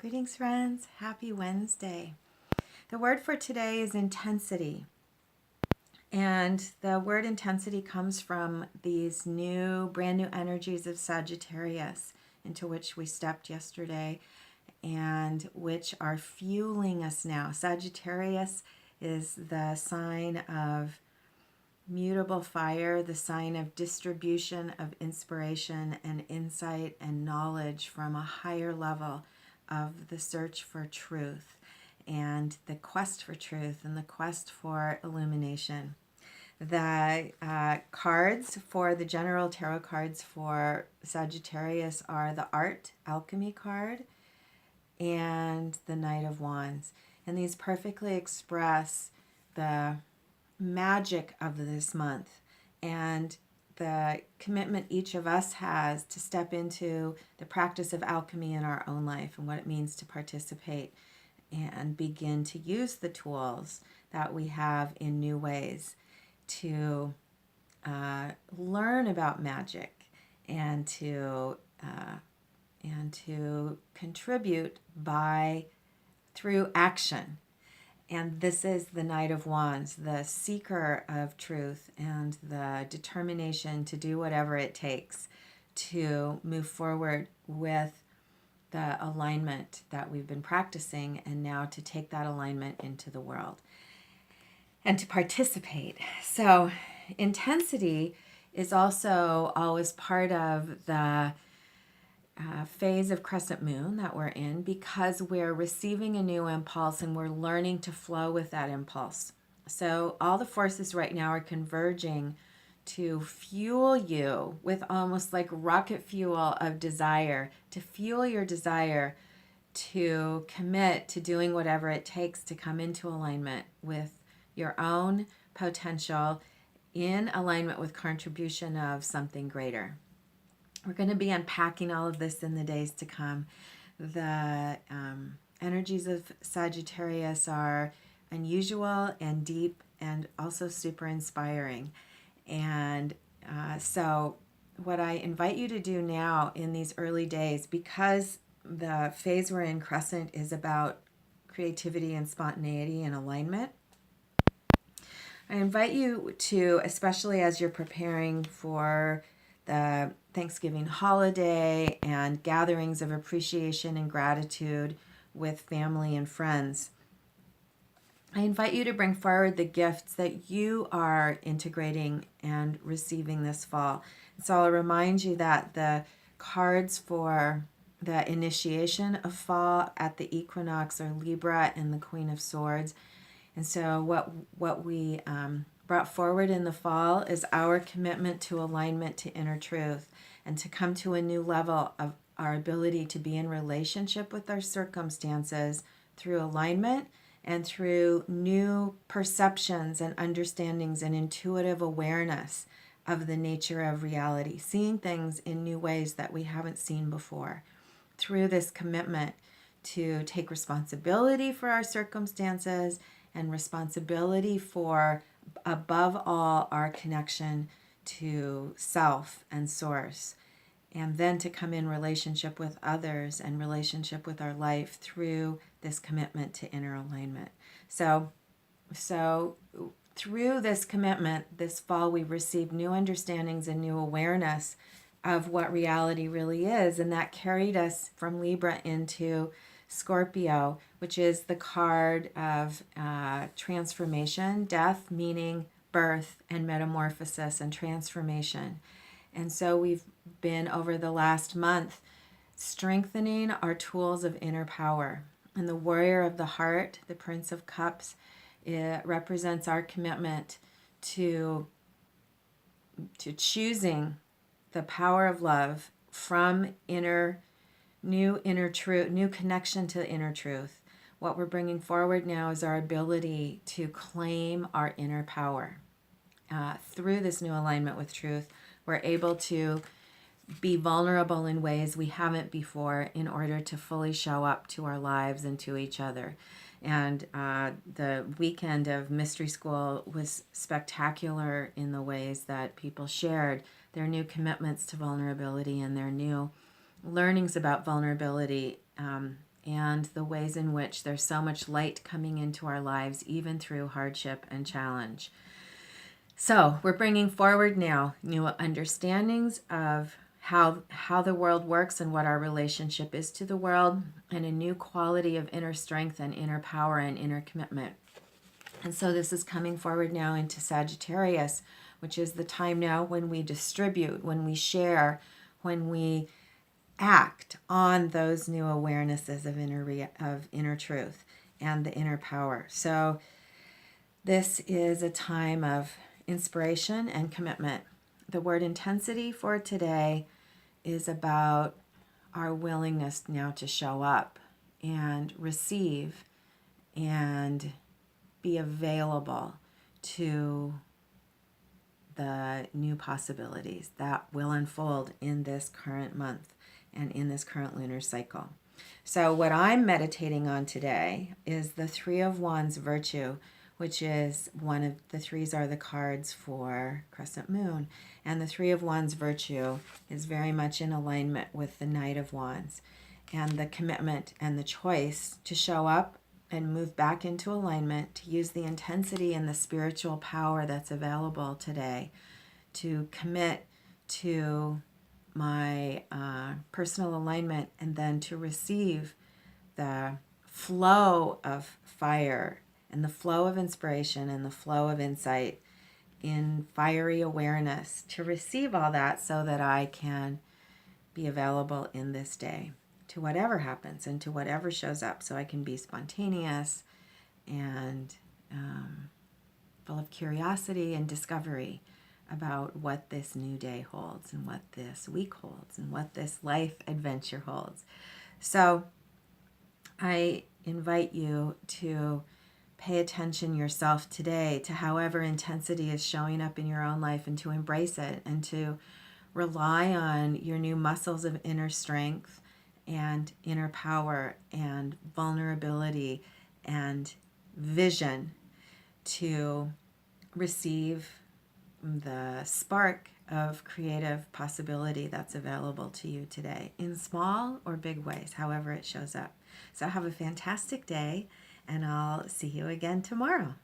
Greetings, friends. Happy Wednesday. The word for today is intensity. And the word intensity comes from these brand new energies of Sagittarius into which we stepped yesterday and which are fueling us now. Sagittarius is the sign of mutable fire, the sign of distribution of inspiration and insight and knowledge from a higher level of the search for truth and the quest for truth and the quest for illumination. The cards for the general tarot cards for Sagittarius are the Art Alchemy card and the Knight of Wands. And these perfectly express the magic of this month and the commitment each of us has to step into the practice of alchemy in our own life and what it means to participate and begin to use the tools that we have in new ways to learn about magic and to contribute through action. And this is the Knight of Wands, the seeker of truth and the determination to do whatever it takes to move forward with the alignment that we've been practicing and now to take that alignment into the world and to participate. So intensity is also always part of the phase of crescent moon that we're in because we're receiving a new impulse and we're learning to flow with that impulse. So all the forces right now are converging to fuel you with almost like rocket fuel of desire, to fuel your desire to commit to doing whatever it takes to come into alignment with your own potential, in alignment with contribution of something greater. We're going to be unpacking all of this in the days to come. The energies of Sagittarius are unusual and deep and also super inspiring. And so what I invite you to do now in these early days, because the phase we're in, Crescent, is about creativity and spontaneity and alignment, I invite you to, especially as you're preparing for the Thanksgiving holiday and gatherings of appreciation and gratitude with family and friends, I invite you to bring forward the gifts that you are integrating and receiving this fall. So I'll remind you that the cards for the initiation of fall at the equinox are Libra and the Queen of Swords. And so what we brought forward in the fall is our commitment to alignment to inner truth and to come to a new level of our ability to be in relationship with our circumstances through alignment and through new perceptions and understandings and intuitive awareness of the nature of reality, seeing things in new ways that we haven't seen before. Through this commitment to take responsibility for our circumstances and responsibility for, above all, our connection to self and source, and then to come in relationship with others and relationship with our life through this commitment to inner alignment. So through this commitment, this fall, we've received new understandings and new awareness of what reality really is, and that carried us from Libra into Scorpio, which is the card of transformation, death meaning birth, and metamorphosis and transformation. And so we've been, over the last month, strengthening our tools of inner power. And the warrior of the heart, the Prince of Cups, it represents our commitment to choosing the power of love from new inner truth, new connection to inner truth. What we're bringing forward now is our ability to claim our inner power. Through this new alignment with truth, we're able to be vulnerable in ways we haven't before in order to fully show up to our lives and to each other. And the weekend of Mystery School was spectacular in the ways that people shared their new commitments to vulnerability and their new learnings about vulnerability and the ways in which there's so much light coming into our lives, even through hardship and challenge. So we're bringing forward now new understandings of how the world works and what our relationship is to the world, and a new quality of inner strength and inner power and inner commitment. And so this is coming forward now into Sagittarius, which is the time now when we distribute, when we share, when we act on those new awarenesses of inner truth and the inner power. So this is a time of inspiration and commitment. The word intensity for today is about our willingness now to show up and receive and be available to the new possibilities that will unfold in this current month and in this current lunar cycle. So what I'm meditating on today is the Three of Wands virtue, which is one of the threes are the cards for crescent moon. And the Three of Wands virtue is very much in alignment with the Knight of Wands and the commitment and the choice to show up and move back into alignment, to use the intensity and the spiritual power that's available today, to commit to my personal alignment, and then to receive the flow of fire and the flow of inspiration and the flow of insight in fiery awareness, to receive all that so that I can be available in this day to whatever happens and to whatever shows up, so I can be spontaneous and full of curiosity and discovery about what this new day holds and what this week holds and what this life adventure holds. So I invite you to pay attention yourself today to however intensity is showing up in your own life, and to embrace it and to rely on your new muscles of inner strength and inner power and vulnerability and vision to receive the spark of creative possibility that's available to you today in small or big ways, however it shows up. So have a fantastic day, and I'll see you again tomorrow.